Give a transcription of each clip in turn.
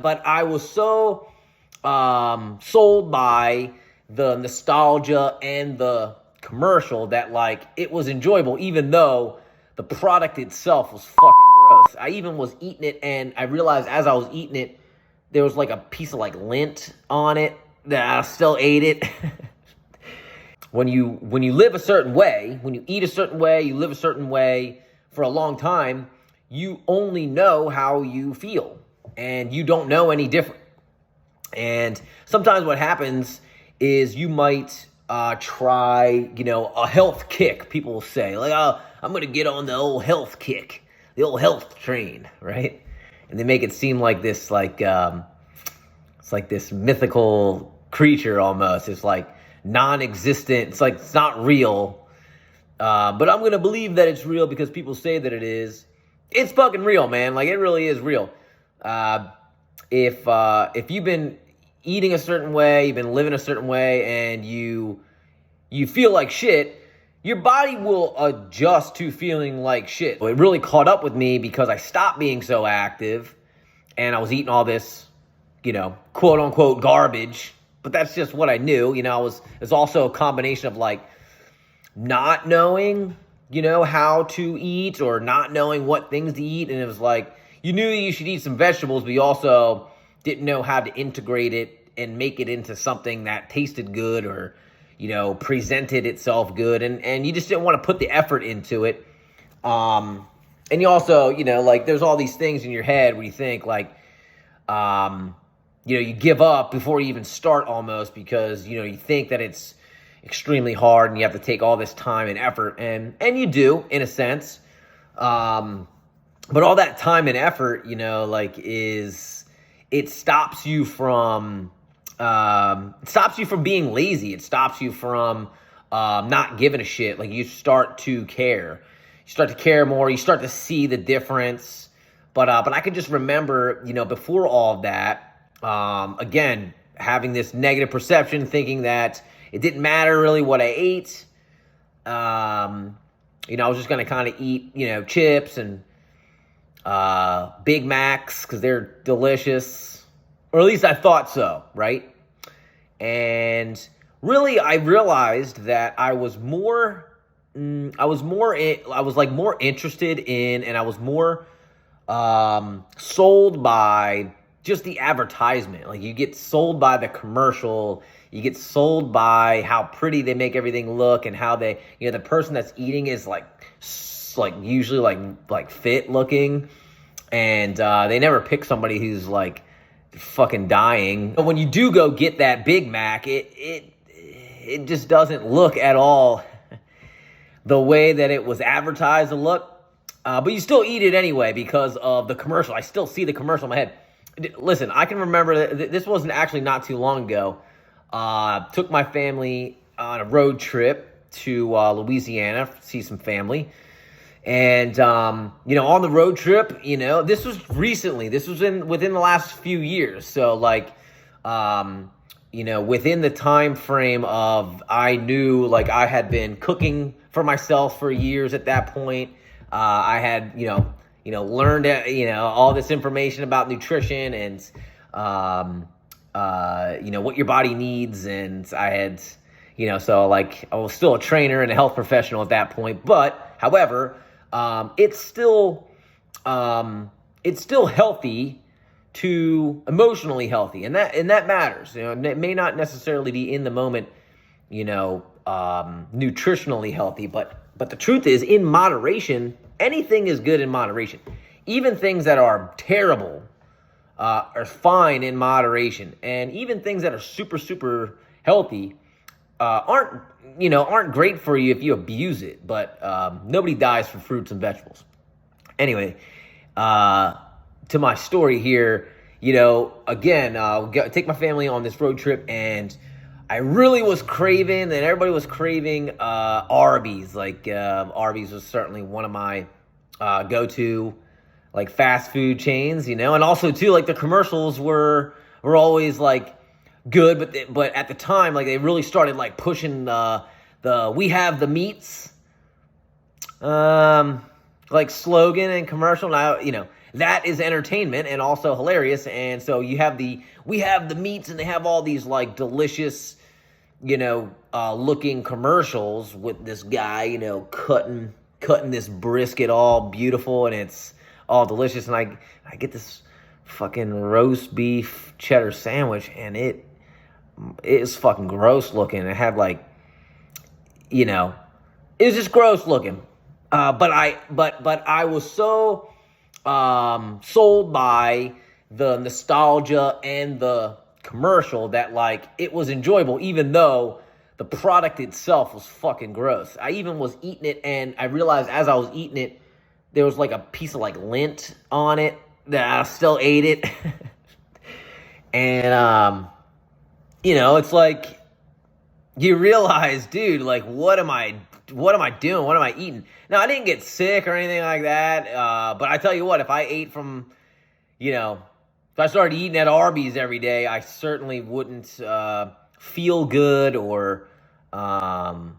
But I was so sold by the nostalgia and the commercial that like it was enjoyable, even though the product itself was fucking gross. I even was eating it, and I realized as I was eating it, there was like a piece of like lint on it that I still ate it. When you live a certain way, when you eat a certain way, you live a certain way for a long time, you only know how you feel, and you don't know any different. And sometimes what happens is you might try, a health kick. People will say, like, oh, I'm going to get on the old health kick, the old health train, right? And they make it seem like this, like, it's like this mythical creature almost. It's like non-existent. It's like, it's not real. But I'm going to believe that it's real because people say that it is. It's fucking real, man. Like, it really is real. If you've been eating a certain way, you've been living a certain way, and you feel like shit, your body will adjust to feeling like shit. It really caught up with me because I stopped being so active, and I was eating all this, quote unquote garbage. But that's just what I knew. It's also a combination of like not knowing, how to eat, or not knowing what things to eat. And it was like, you knew you should eat some vegetables, but you also didn't know how to integrate it and make it into something that tasted good or, presented itself good. And you just didn't want to put the effort into it. And you also, like there's all these things in your head where you think like, you give up before you even start almost because, you think that it's extremely hard and you have to take all this time and effort. And you do, in a sense. But all that time and effort, it stops you from being lazy. It stops you from not giving a shit. Like you start to care. You start to care more. You start to see the difference. But I can just remember, before all of that, again, having this negative perception, thinking that it didn't matter really what I ate. I was just going to kind of eat, chips and Big Macs because they're delicious, or at least I thought so, right? And really, I realized that I was more interested in, and I was more sold by just the advertisement. Like you get sold by the commercial, you get sold by how pretty they make everything look, and how they, the person that's eating is like usually like fit looking, and they never pick somebody who's like fucking dying. But when you do go get that Big Mac, it just doesn't look at all the way that it was advertised to look. But you still eat it anyway because of the commercial. I still see the commercial in my head. Listen, I can remember that this wasn't actually not too long ago. Took my family on a road trip to Louisiana to see some family. And, on the road trip, this was recently. This was within the last few years. So, like, within the time frame of, I knew, like, I had been cooking for myself for years at that point. I had, learned, all this information about nutrition and, what your body needs. And I had, so like I was still a trainer and a health professional at that point. But however, it's still healthy to emotionally healthy. And that matters. It may not necessarily be in the moment, nutritionally healthy, but the truth is, in moderation, anything is good in moderation. Even things that are terrible are fine in moderation. And even things that are super, super healthy aren't great for you if you abuse it. But nobody dies for fruits and vegetables. Anyway, to my story here, again, take my family on this road trip, and I really was craving, and everybody was craving Arby's. Like Arby's was certainly one of my go-to like fast food chains, and also too, like the commercials were always like good, but at the time, like they really started like pushing the "we have the meats" like slogan and commercial. Now, that is entertainment and also hilarious. And so we have the meats, and they have all these like delicious, looking commercials with this guy, cutting this brisket all beautiful, and it's all delicious. And I get this fucking roast beef cheddar sandwich, and it is fucking gross looking. It had like, it was just gross looking. But I was so sold by the nostalgia and the commercial that like it was enjoyable, even though the product itself was fucking gross. I even was eating it, and I realized as I was eating it, there was like a piece of like lint on it that I still ate it. And it's like you realize, dude, like what am I doing? What am I eating? Now, I didn't get sick or anything like that, but I tell you what, if I ate from, if I started eating at Arby's every day, I certainly wouldn't feel good or, have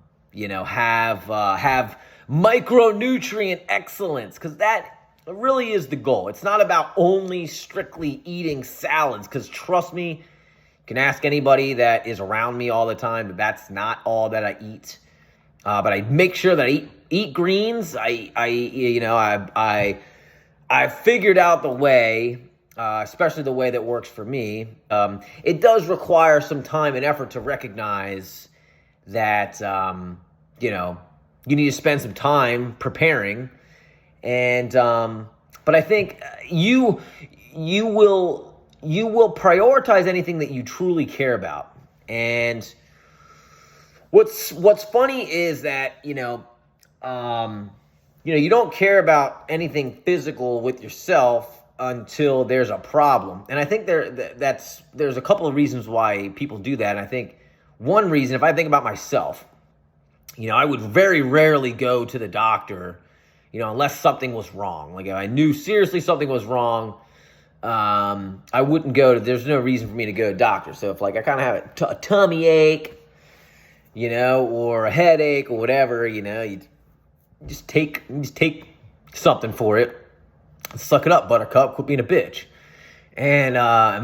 micronutrient excellence, because that really is the goal. It's not about only strictly eating salads, because trust me, you can ask anybody that is around me all the time, but that's not all that I eat. But I make sure that I eat greens. I figured out the way, especially the way that works for me. It does require some time and effort to recognize that, you need to spend some time preparing. And, but I think you will prioritize anything that you truly care about. And what's funny is that, you don't care about anything physical with yourself until there's a problem. And I think there's a couple of reasons why people do that. And I think one reason, if I think about myself, I would very rarely go to the doctor, unless something was wrong. Like if I knew seriously something was wrong, I wouldn't there's no reason for me to go to the doctor. So if like I kind of have a tummy ache, or a headache or whatever, you just take something for it. Suck it up, buttercup, quit being a bitch. And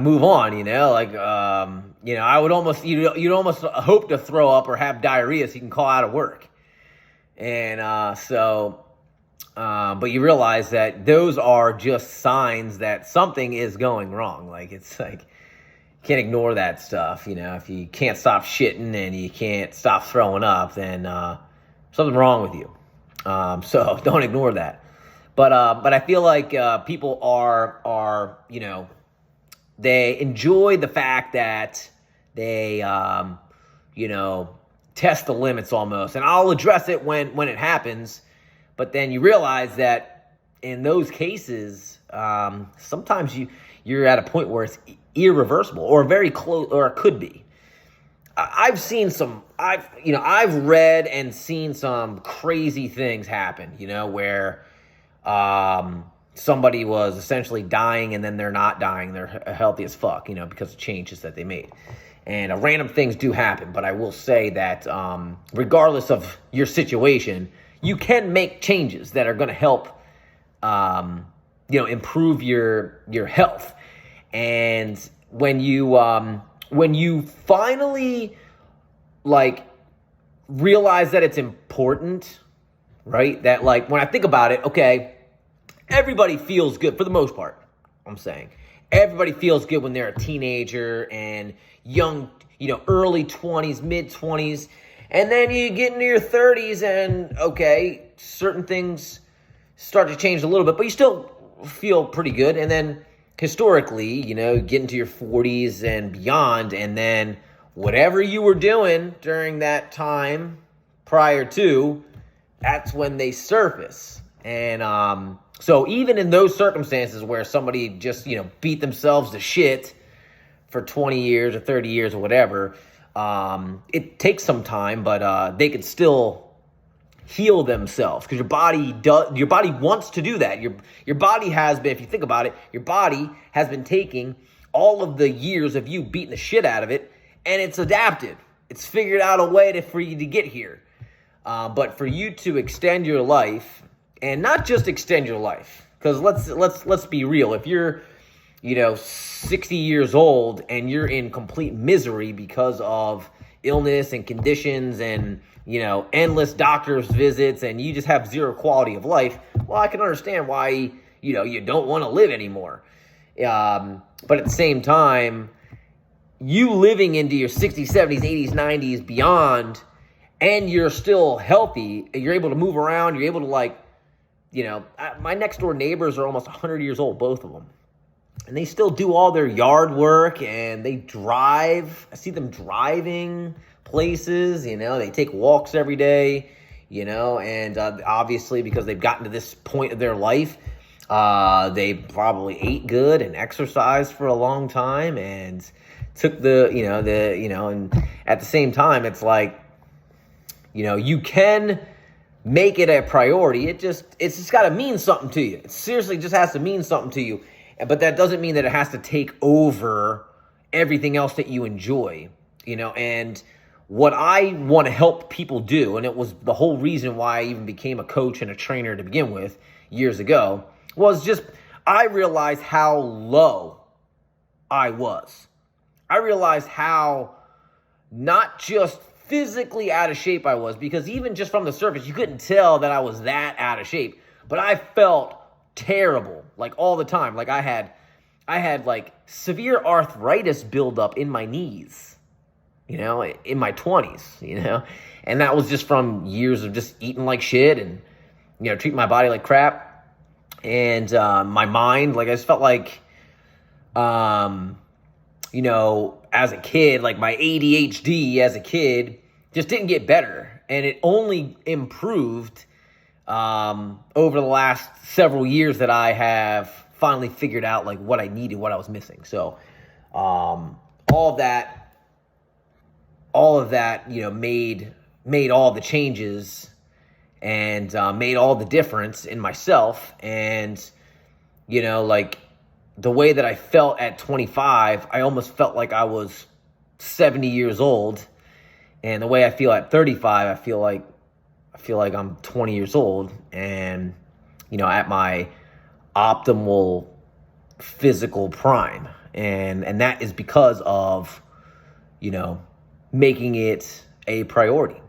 move on, I would almost, you'd almost hope to throw up or have diarrhea so you can call out of work. And but you realize that those are just signs that something is going wrong. Like, it's like, you can't ignore that stuff. If you can't stop shitting and you can't stop throwing up, then something's wrong with you. So don't ignore that. But I feel like people are they enjoy the fact that they test the limits almost. And I'll address it when it happens. But then you realize that in those cases, sometimes you're at a point where it's irreversible or very close, or it could be. I've read and seen some crazy things happen, where somebody was essentially dying and then they're not dying. They're healthy as fuck, because of changes that they made. And random things do happen. But I will say that regardless of your situation, you can make changes that are going to help, improve your health. And when you finally realize that it's important, right? That when I think about it, okay, everybody feels good for the most part. I'm saying everybody feels good when they're a teenager and young, early 20s, mid 20s. And then you get into your 30s and, okay, certain things start to change a little bit, but you still feel pretty good. And then historically, get into your 40s and beyond, and then whatever you were doing during that time prior to, that's when they surface. And so even in those circumstances where somebody just, beat themselves to shit for 20 years or 30 years or whatever, it takes some time, but they can still heal themselves, because your body wants to do that. Your body has been, if you think about it, your body has been taking all of the years of you beating the shit out of it, and it's adapted. It's figured out a way for you to get here. But for you to extend your life, and not just extend your life, Because let's be real. If you're, 60 years old and you're in complete misery because of illness and conditions and, endless doctor's visits, and you just have zero quality of life, well, I can understand why, you don't want to live anymore. But at the same time, you living into your 60s, 70s, 80s, 90s, beyond, and you're still healthy, you're able to move around, you're able to my next door neighbors are almost 100 years old, both of them. And they still do all their yard work, and they drive. I see them driving places, they take walks every day, and obviously because they've gotten to this point of their life, they probably ate good and exercised for a long time and took and at the same time, it's like, you can make it a priority. It's just got to mean something to you. It seriously just has to mean something to you. But that doesn't mean that it has to take over everything else that you enjoy, and what I want to help people do, and it was the whole reason why I even became a coach and a trainer to begin with years ago, was just I realized how low I was. I realized how not just physically out of shape I was, because even just from the surface, you couldn't tell that I was that out of shape, but I felt terrible, like all the time. Like I had like severe arthritis buildup in my knees, in my 20s, and that was just from years of just eating like shit and, treating my body like crap. And my mind, like I just felt like, as a kid, like my ADHD as a kid just didn't get better, and it only improved over the last several years that I have finally figured out like what I needed, what I was missing. So all of that, made all the changes and made all the difference in myself. And, like the way that I felt at 25, I almost felt like I was 70 years old. And the way I feel at 35, I feel like I'm 20 years old and, at my optimal physical prime. And that is because of, making it a priority.